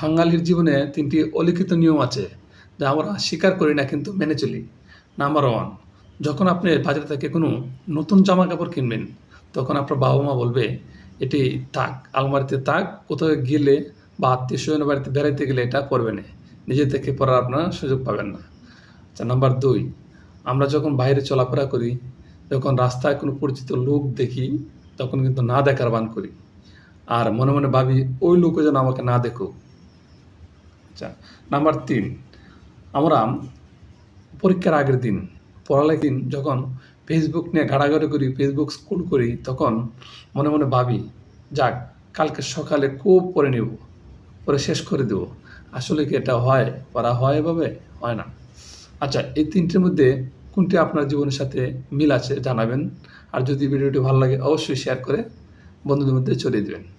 বাঙালির জীবনে ৩টি অলিখিত নিয়ম আছে, যা আমরা স্বীকার করি না কিন্তু মেনে চলি। নাম্বার 1, যখন আপনি বাজার থেকে কোনো নতুন জামাকাপড় কিনবেন, তখন আপনার বাবা-মা বলবে, "এটি থাক, আলমারিতে থাক, কোথাও গেলে বা আত্মীয়স্বজনের বাড়িতে বেড়াইতে গেলে এটা পরবে না। নিজে থেকে পরার আপনারা সুযোগ পাবেন না।" আচ্ছা, নাম্বার 2, আমরা যখন বাইরে চলাফেরা করি, যখন রাস্তায় কোনো পরিচিত লোক দেখি, তখন কিন্তু না দেখার ভান করি। আর মনে, মনে ভাবি, ওই লোকও যেন আমাকে না দেখুক। আচ্ছা, নাম্বার 3, আমরা পরীক্ষার আগের দিন, পড়ালেখার দিন যখন ফেসবুক নিয়ে ঘাটাঘাটি করি, ফেসবুক স্ক্রল করি, তখন মনে, মনে ভাবি, যাক কালকে সকালে খুব পড়ে নেব, পড়ে শেষ করে দেব। আসলে কি এটা হয়? পড়া হয় এভাবে? হয় না। আচ্ছা, এই ৩টের মধ্যে কোনটি আপনার জীবনের সাথে মিল আছে জানাবেন। আর যদি ভিডিওটি ভালো লাগে অবশ্যই শেয়ার করে বন্ধুদের মধ্যে ছড়িয়ে দিবেন।